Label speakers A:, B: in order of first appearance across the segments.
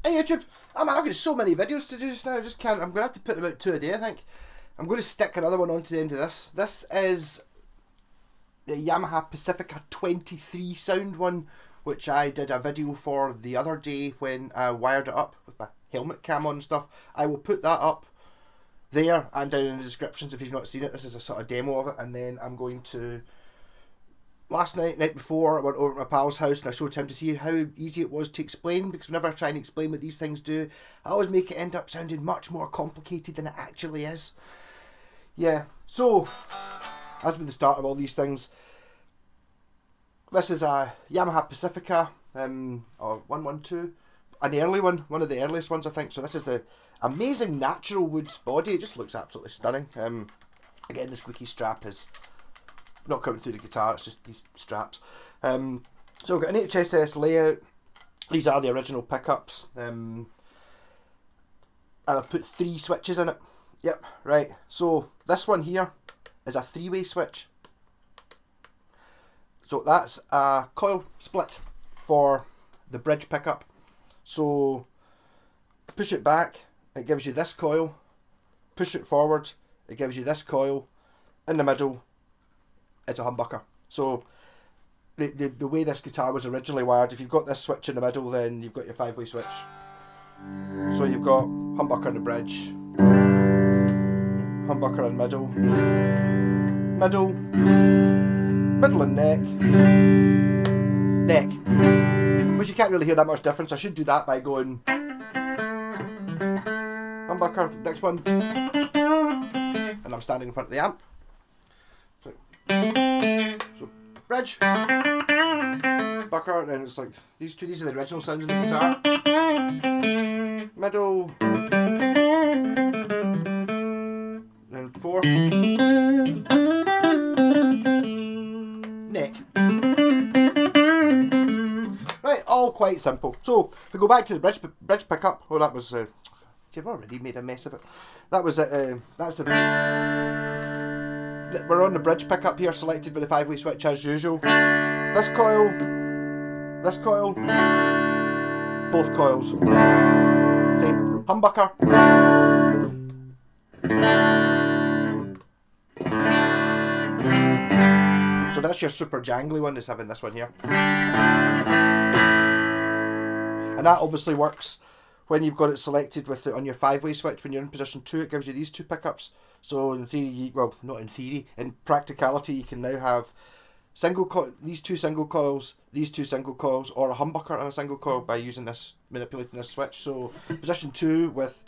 A: Hey YouTube, oh man, I've got so many videos to do just now, I just can't. I'm going to have to put them out 2 a day, I think. I'm going to stick another one onto the end of this. This is the Yamaha Pacifica 23 sound one, which I did a video for the other day when I wired it up with my helmet cam on and stuff. I will put that up there and down in the descriptions if you've not seen it. This is a sort of demo of it, and then I'm going to... Last night before, I went over to my pal's house and I showed him to see how easy it was to explain, because whenever I try and explain what these things do, I always make it end up sounding much more complicated than it actually is. Yeah, so, as with the start of all these things, this is a Yamaha Pacifica, or 112, an early one of the earliest ones I think. So this is the amazing natural wood body, it just looks absolutely stunning. Again, the squeaky strap is not coming through the guitar, it's just these straps. So we've got an HSS layout. These are the original pickups. And I've put 3 switches in it. Yep, right. So this one here is a 3-way switch. So that's a coil split for the bridge pickup. So push it back, it gives you this coil. Push it forward, it gives you this coil. In the middle, it's a humbucker. So the way this guitar was originally wired, if you've got this switch in the middle, then you've got your 5-way switch. So you've got humbucker in the bridge, humbucker in middle, middle, middle and neck, neck. Which you can't really hear that much difference. I should do that by going humbucker, next one, and I'm standing in front of the amp. So bridge, bucker, then it's like these are the original sounds of the guitar. Middle, then 4, neck. Right, all quite simple. So if we go back to the bridge pickup, oh that was I've already made a mess of it. That was it. That's we're on the bridge pickup here, selected with the 5-way switch as usual. This coil, both coils. Same, humbucker. So that's your super jangly one, is having this one here. And that obviously works when you've got it selected with it on your 5-way switch. When you're in position 2, it gives you these 2 pickups. So in theory, well, not in theory, in practicality, you can now have these 2 single coils, these 2 single coils, or a humbucker and a single coil by using this, manipulating this switch. So position 2 with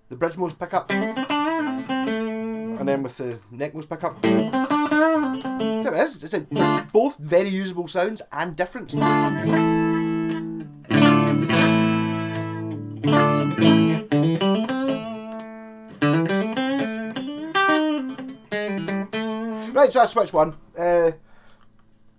A: the bridge mode pickup, and then with the neck mode pickup. There it is. It's both very usable sounds and different. Right, so that's switch 1.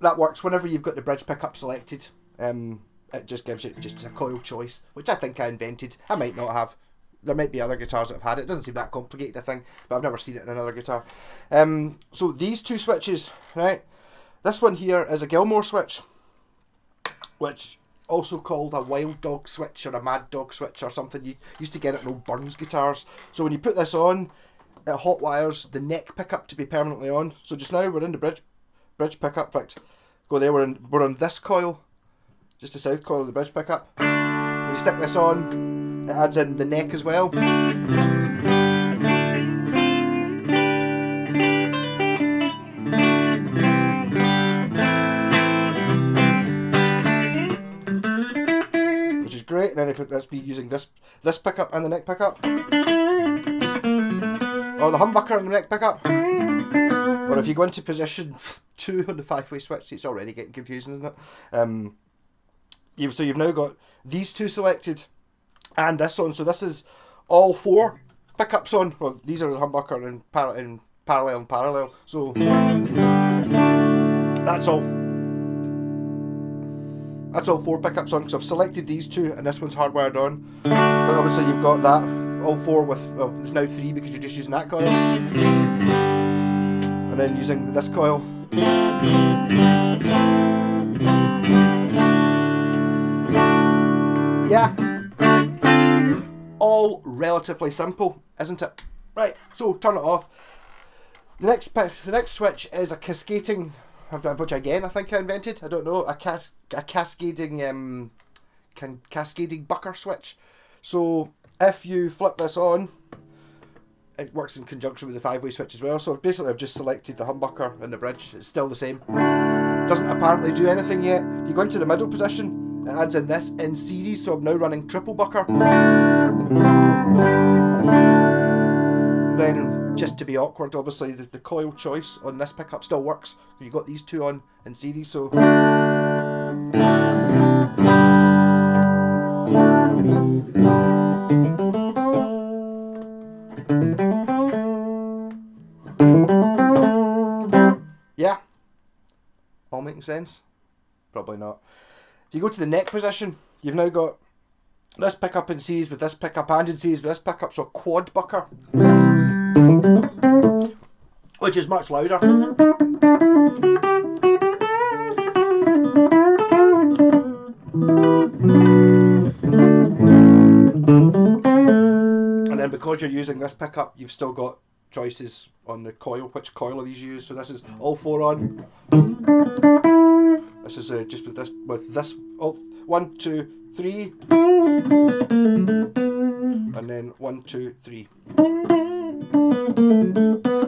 A: That works whenever you've got the bridge pickup selected. It just gives you just a coil choice, which I think I invented. I might not have. There might be other guitars that have had it. It doesn't seem that complicated, I think, but I've never seen it in another guitar. So these 2 switches, right? This one here is a Gilmore Switch, which also called a Wild Dog Switch or a Mad Dog Switch or something. You used to get it in old Burns guitars. So when you put this on, it hot wires the neck pickup to be permanently on. So just now we're in the bridge pickup. In fact, go there. We're on this coil, just the south coil of the bridge pickup. When you stick this on, it adds in the neck as well. Which is great. And then if that's me using this pickup and the neck pickup, or the humbucker and the neck pickup, or if you go into position 2 on the 5-way switch, it's already getting confusing, isn't it? So you've now got these 2 selected and this on. So this is all 4 pickups on. Well, these are the humbucker in parallel. So that's all 4 pickups on. So I've selected these 2 and this one's hardwired on. But obviously you've got that. All 4 with, well, there's now 3 because you're just using that coil. And then using this coil. Yeah. all relatively simple, isn't it? Right, so turn it off. The next switch is a cascading, which again I think I invented. I don't know, a cascading cascading bucker switch. So if you flip this on, it works in conjunction with the 5-way switch as well. So basically I've just selected the humbucker and the bridge. It's still the same. Doesn't apparently do anything yet. If you go into the middle position, it adds in this in series, so I'm now running triple bucker. Then, just to be awkward, obviously the coil choice on this pickup still works. You've got these two on in series, so... Yeah? All making sense? Probably not. If you go to the neck position, you've now got this pickup in series with this pickup and in series with this pickup, so quad bucker, which is much louder. And then because you're using this pickup, you've still got choices on the coil. Which coil are these used? So this is all 4 on. This is just with this. Oh, 1, 2, 3, and then 1, 2, 3.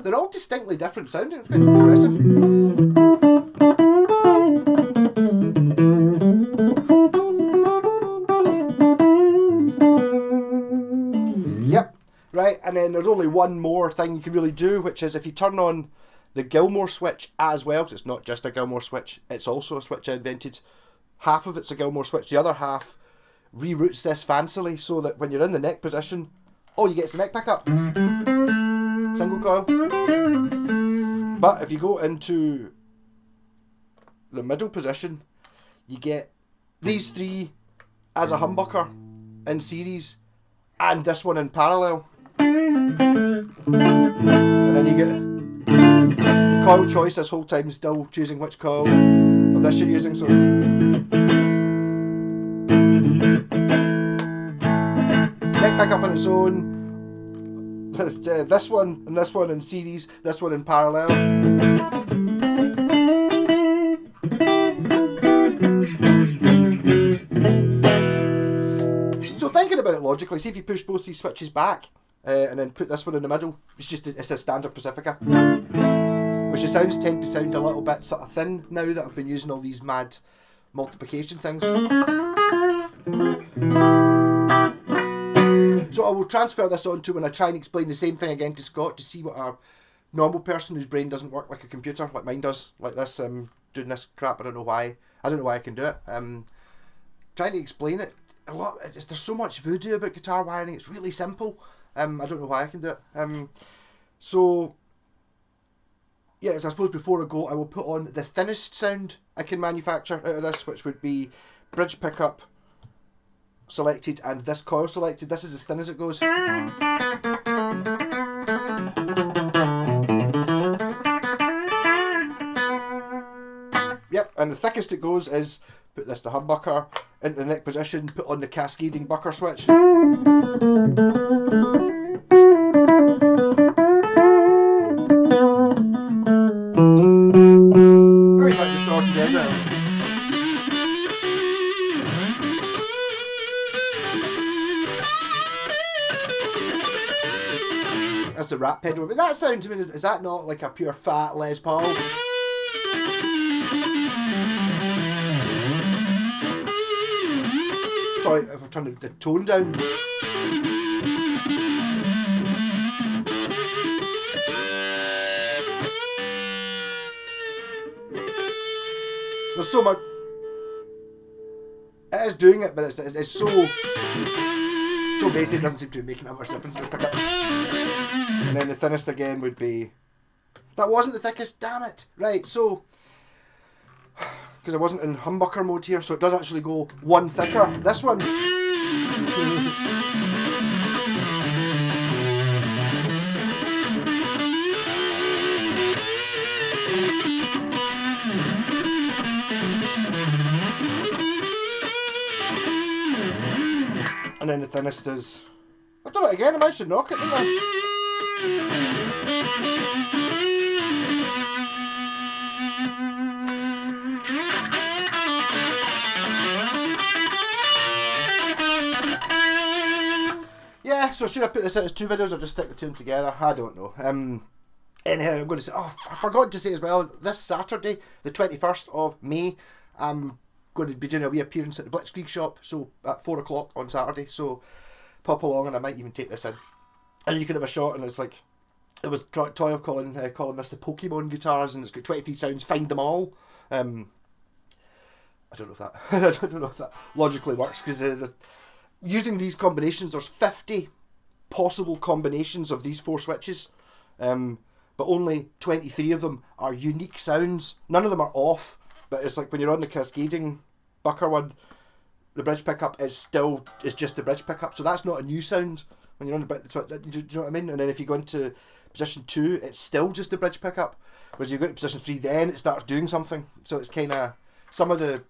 A: They're all distinctly different sounding. It's quite impressive. Yep. Right, and then there's only one more thing you can really do, which is if you turn on the Gilmore Switch as well, because it's not just a Gilmore Switch, it's also a switch I invented. Half of it's a Gilmore Switch, the other half reroutes this fancily so that when you're in the neck position, all you get is the neck pickup. Single coil. But if you go into the middle position, you get these 3 as a humbucker in series and this one in parallel. And then you get the coil choice this whole time, still choosing which coil of this you're using. So neck pickup on its own, this one and this one in series, this one in parallel. So thinking about it logically, see if you push both these switches back and then put this one in the middle, it's a standard Pacifica, which the sounds tend to sound a little bit sort of thin now that I've been using all these mad multiplication things. So I will transfer this on to when I try and explain the same thing again to Scott, to see what a normal person whose brain doesn't work like a computer, like mine does, like this, doing this crap. I don't know why I can do it. Trying to explain it a lot. There's so much voodoo about guitar wiring. It's really simple. I don't know why I can do it. So yes, I suppose before I go, I will put on the thinnest sound I can manufacture out of this, which would be bridge pickup selected and this coil selected. This is as thin as it goes. Yep, and the thickest it goes is put this to humbucker into the neck position, put on the cascading bucker switch. Very much distorted end down. That's the rat pedal. But that sound to me, is that not like a pure fat Les Paul? Sorry if I turn the tone down. There's so much. It is doing it, but it's so basic. It doesn't seem to be making that much difference in the pickup. And then the thinnest again would be. That wasn't the thickest. Damn it! Right, so because I wasn't in humbucker mode here, so it does actually go one thicker. This one. And then the thinnest is I've done it again, I managed to knock it, didn't I? Yeah, so should I put this out as 2 videos or just stick the 2 together? I don't know. Anyhow, I'm going to say, oh, I forgot to say as well, this Saturday, the 21st of May, I'm going to be doing a wee appearance at the Blitzkrieg shop, so at 4 o'clock on Saturday, so pop along and I might even take this in. And you can have a shot, and it's like, it was Toy calling this the Pokemon guitars, and it's got 23 sounds, find them all. I don't know if that, I don't know if that logically works, because using these combinations, there's 50 possible combinations of these 4 switches, but only 23 of them are unique sounds. None of them are off, but it's like when you're on the Cascading Bucker one, the bridge pickup is just the bridge pickup, so that's not a new sound when you're on the bridge. Do you know what I mean? And then if you go into position 2, it's still just the bridge pickup. Whereas you go to position 3, then it starts doing something. So it's kind of some of those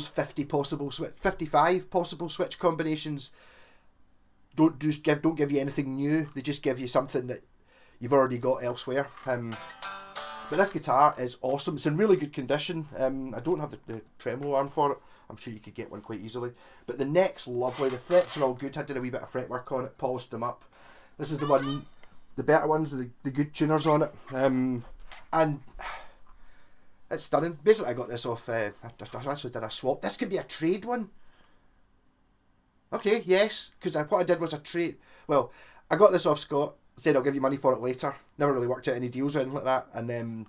A: 55 possible switch combinations don't give you anything new. They just give you something that you've already got elsewhere. But this guitar is awesome. It's in really good condition. I don't have the tremolo arm for it. I'm sure you could get one quite easily. But the neck's lovely. The frets are all good. I did a wee bit of fret work on it, polished them up. This is the one, the better ones with the good tuners on it. And it's stunning. Basically, I got this off. I actually did a swap. This could be a trade one. Okay, yes, because what I did was a trade. Well, I got this off Scott. Said I'll give you money for it later. Never really worked out any deals or anything like that. And then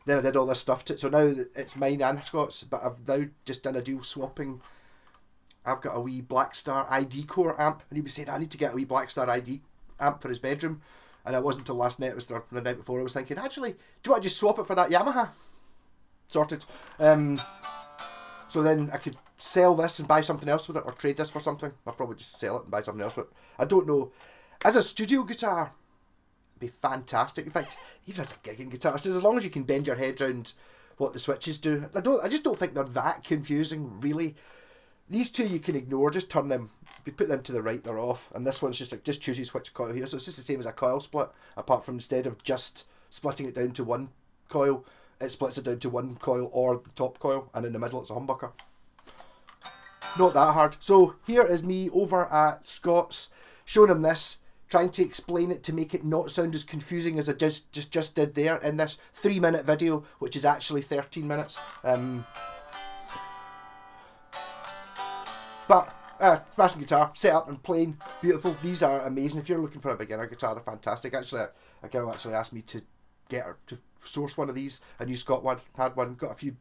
A: I did all this stuff to it. So now it's mine and Scott's. But I've now just done a deal swapping. I've got a wee Blackstar ID Core amp, and he was saying I need to get a wee Blackstar ID amp for his bedroom. And it wasn't until last night. It was the night before. I was thinking, actually, do you want to just swap it for that Yamaha? Sorted. So then I could sell this and buy something else with it, or trade this for something. I'll probably just sell it and buy something else with it. I don't know. As a studio guitar, it'd be fantastic. In fact, even as a gigging guitar, as long as you can bend your head around what the switches do. I just don't think they're that confusing, really. These 2 you can ignore, just turn them, you put them to the right, they're off. And this one's just like, just choose your switch coil here. So it's just the same as a coil split, apart from instead of just splitting it down to one coil, it splits it down to one coil or the top coil, and in the middle it's a humbucker. Not that hard. So here is me over at Scott's, showing him this, trying to explain it to make it not sound as confusing as I just did there in this 3-minute video, which is actually 13 minutes. But smashing guitar, set up and playing, beautiful. These are amazing. If you're looking for a beginner guitar, they're fantastic. Actually, a girl actually asked me to get her to source one of these. I knew Scott had one, got a few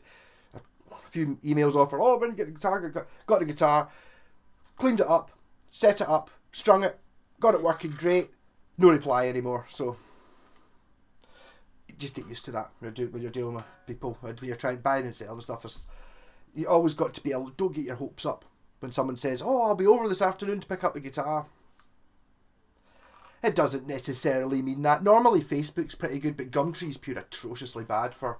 A: emails off her. Oh, when you get a guitar, got a guitar, cleaned it up, set it up, strung it, got it working great. No reply anymore. So just get used to that when you're dealing with people, when you're trying buying and selling stuff. You always got to be able. Don't get your hopes up when someone says, "Oh, I'll be over this afternoon to pick up the guitar." It doesn't necessarily mean that. Normally Facebook's pretty good, but Gumtree's pure atrociously bad for,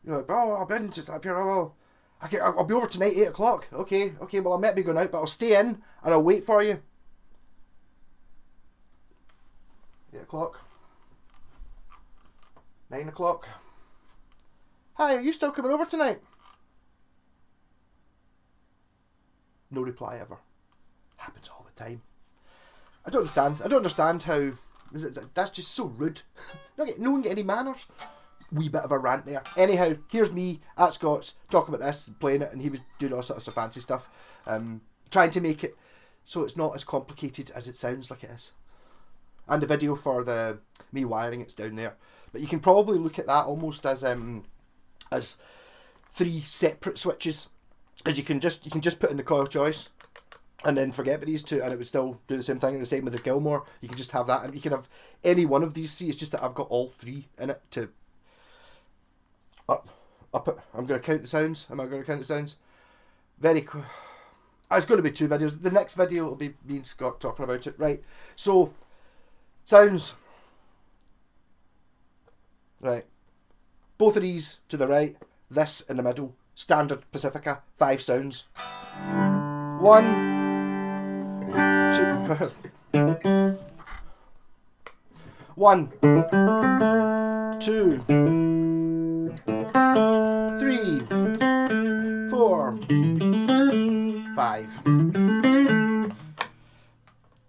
A: you know, oh, I've been just up here, oh, I'll be over tonight, 8 o'clock. Okay, well I might be going out, but I'll stay in and I'll wait for you. 8 o'clock. 9 o'clock. Hi, are you still coming over tonight? No reply ever. Happens all the time. I don't understand how. That's just so rude. No one get any manners. Wee bit of a rant there. Anyhow, here's me at Scott's talking about this and playing it, and he was doing all sorts of fancy stuff, trying to make it so it's not as complicated as it sounds like it is. And the video for me wiring it's down there, but you can probably look at that almost as 3 separate switches, as you can just put in the coil choice and then forget about these 2 and it would still do the same thing. And the same with the Gilmore, you can just have that, and you can have any one of these 3. It's just that I've got all 3 in it to up it. I'm going to count the sounds. Am I going to count the sounds? Very cool. It's going to be 2 videos. The next video will be me and Scott talking about it. Right, so sounds. Right, both of these to the right, this in the middle, standard Pacifica, 5 sounds. 1, 1, 2, 3, 4, 5.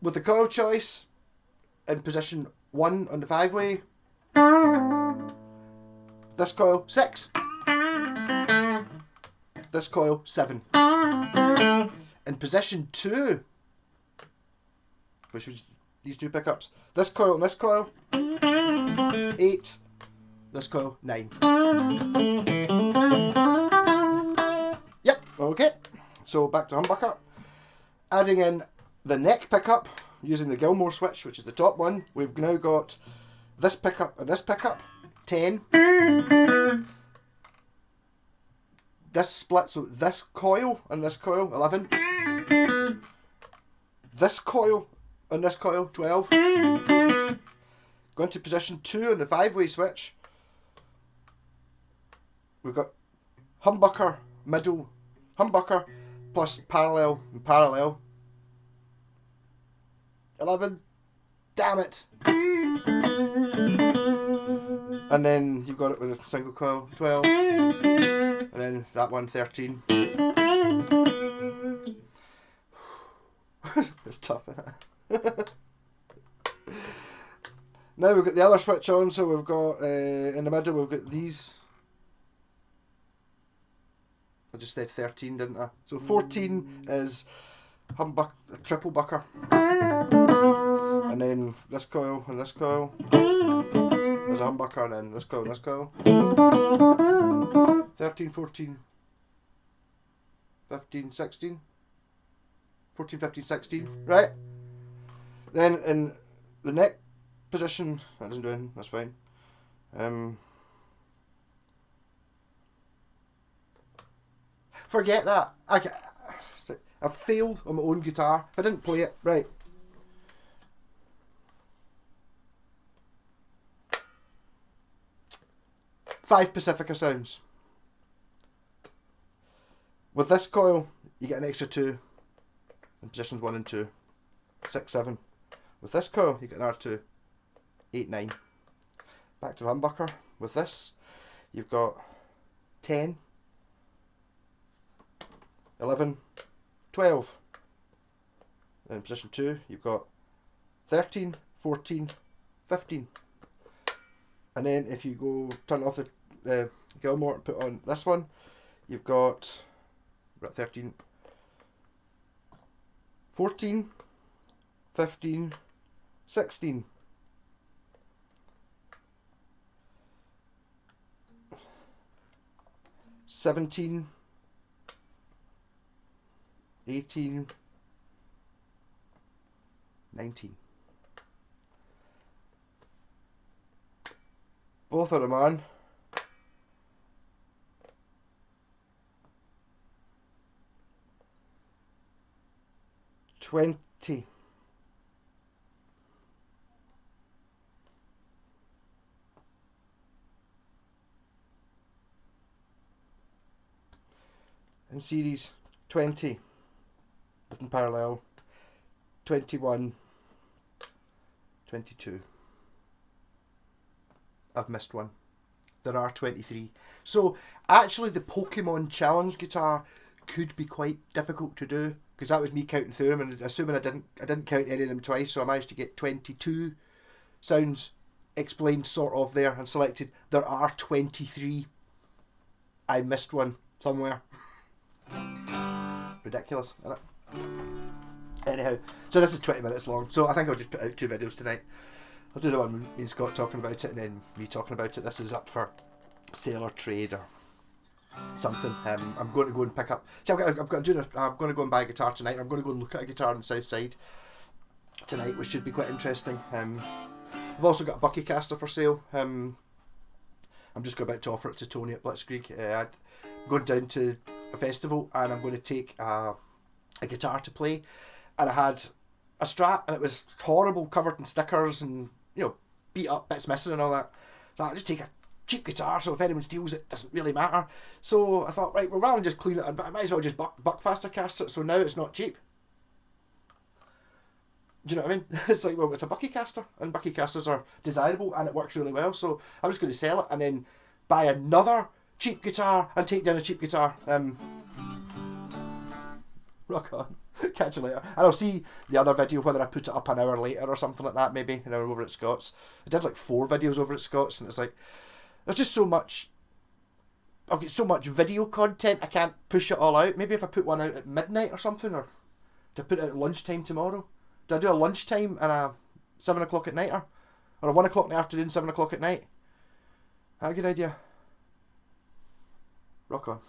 A: With the coil choice in position 1 on the 5-way, this coil 6, this coil 7. In position 2, which was these two pickups, this coil and this coil 8, this coil 9. Yep, okay. So back to humbucker. Adding in the neck pickup using the Gilmore Switch, which is the top one, we've now got this pickup and this pickup 10. This split, so this coil and this coil 11. This coil and this coil 12. Going to position 2 on the 5-way switch, we've got humbucker, middle, humbucker plus parallel and parallel 11. Damn it. And then you've got it with a single coil 12, and then that one 13. It's tough, isn't it? Now we've got the other switch on, so we've got in the middle we've got these. I just said 13, didn't I? So 14 is triple bucker. And then this coil and this coil. There's a humbucker, and then this coil and this coil. 13, 14, 15, 16. 14, 15, 16. Right? Then in the neck position, that doesn't do anything, that's fine. Forget that. I've failed on my own guitar. I didn't play it. Right. Five Pacifica sounds. With this coil, you get an extra 2 in positions 1 and 2. 6, 7. With this coil, you get an R2. 8, 9. Back to the humbucker. With this, you've got 10, 11, 12. In position 2, you've got 13, 14, 15. And then if you go turn off the Gilmore and put on this one, you've got 13, 14, 15, 16. 17, 18, 19. Both of them on. 20. In series 20 in parallel, 21, 22. I've missed one. There are 23. So actually the Pokemon Challenge guitar could be quite difficult to do, because that was me counting through them, and assuming I didn't count any of them twice, so I managed to get 22 sounds explained sort of there and selected. There are 23. I missed one somewhere. Ridiculous, isn't it? Anyhow, so this is 20 minutes long, so I think I'll just put out 2 videos tonight. I'll do the one with me and Scott talking about it, and then me talking about it. This is up for sale or trade or something. I'm going to go and pick up. See, I'm going to go and buy a guitar tonight. I'm going to go and look at a guitar on the south side tonight, which should be quite interesting. I've also got a Buckycaster for sale. I'm just about to offer it to Tony at Blitzkrieg. I'm going down to a festival, and I'm going to take a guitar to play, and I had a Strat, and it was horrible, covered in stickers and, you know, beat up, bits missing and all that. So I just take a cheap guitar, so if anyone steals it, doesn't really matter. So I thought, right, well, rather than just clean it, I might as well just Buckfaster cast it, so now it's not cheap. Do you know what I mean? It's like, well, it's a Buckycaster, and Buckycasters are desirable, and it works really well. So I'm just going to sell it and then buy another cheap guitar and take down a cheap guitar. Rock on. Catch you later. And I'll see the other video, whether I put it up an hour later or something like that, maybe, an hour over at Scott's. I did like 4 videos over at Scott's, and it's like, there's just so much. I've got so much video content, I can't push it all out. Maybe if I put one out at midnight or something, or to put it at lunchtime tomorrow. Do I do a lunchtime and a 7 o'clock at night, or a 1 o'clock in the afternoon, 7 o'clock at night? That's a good idea. Rock on.